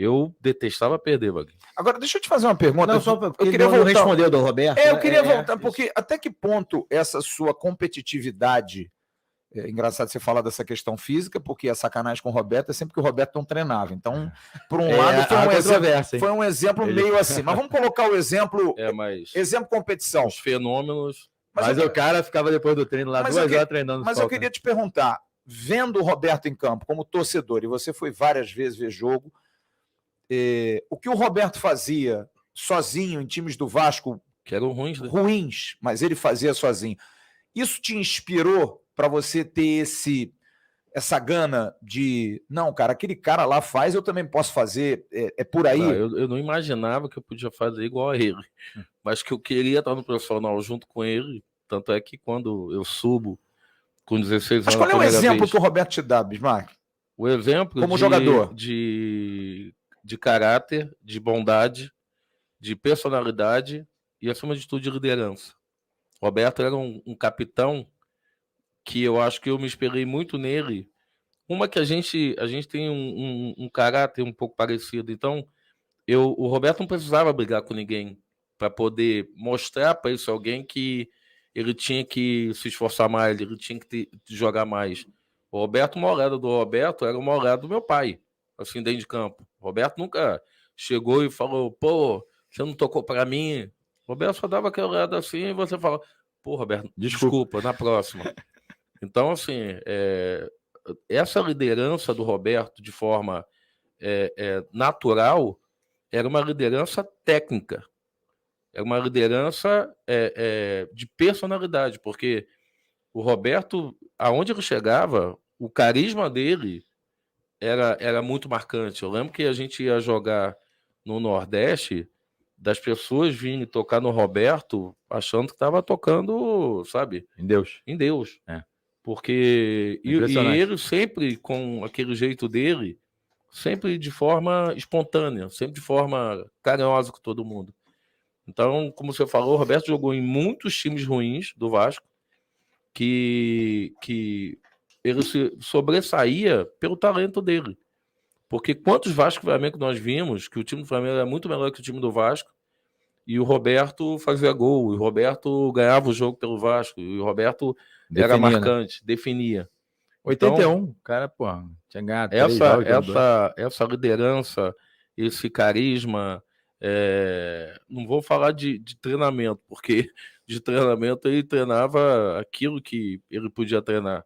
Eu detestava perder, Wagner. Agora, deixa eu te fazer uma pergunta. Não, só eu porque queria não voltar. respondeu do Roberto. Eu queria voltar, porque até que ponto essa sua competitividade... É engraçado você falar dessa questão física, porque a sacanagem com o Roberto é sempre que o Roberto não treinava. Então, por um lado, foi um exemplo meio assim. Mas vamos colocar o exemplo... exemplo competição. Os fenômenos... Mas o cara ficava depois do treino lá 2 horas treinando. Mas eu queria te perguntar, vendo o Roberto em campo como torcedor, e você foi várias vezes ver jogo, o que o Roberto fazia sozinho em times do Vasco... Que eram ruins, né? Ruins, mas ele fazia sozinho. Isso te inspirou para você ter essa gana de... Não, cara, aquele cara lá faz, eu também posso fazer. É por aí? Não, eu não imaginava que eu podia fazer igual a ele. Mas que eu queria estar no profissional junto com ele. Tanto é que quando eu subo com 16 anos... Mas qual é o exemplo que o Roberto te dá, Bismarck? O exemplo como jogador de caráter, de bondade, de personalidade e, acima de tudo, de liderança. Roberto era um capitão que eu acho que eu me espelhei muito nele. Uma que a gente tem um caráter um pouco parecido. Então, o Roberto não precisava brigar com ninguém para poder mostrar para isso alguém que ele tinha que se esforçar mais, ele tinha que jogar mais. O Roberto, uma olhada do Roberto era uma olhada do meu pai, assim, dentro de campo. O Roberto nunca chegou e falou, pô, você não tocou para mim. O Roberto só dava aquela olhada assim e você fala, pô, Roberto, desculpa, na próxima. Então, assim, essa liderança do Roberto de forma natural era uma liderança técnica, era uma liderança de personalidade, porque o Roberto, aonde ele chegava, o carisma dele era muito marcante. Eu lembro que a gente ia jogar no Nordeste, das pessoas virem tocar no Roberto achando que estava tocando, sabe? Em Deus. Em Deus. Porque e ele sempre com aquele jeito dele, sempre de forma espontânea, sempre de forma carinhosa com todo mundo. Então, como você falou, o Roberto jogou em muitos times ruins do Vasco, que ele se sobressaía pelo talento dele. Porque quantos Vasco e Flamengo nós vimos, que o time do Flamengo era muito melhor que o time do Vasco, e o Roberto fazia gol, e o Roberto ganhava o jogo pelo Vasco, e o Roberto era marcante, definia. 81, então, cara, pô, tinha ganhado essa liderança, esse carisma, não vou falar de treinamento, porque de treinamento ele treinava aquilo que ele podia treinar,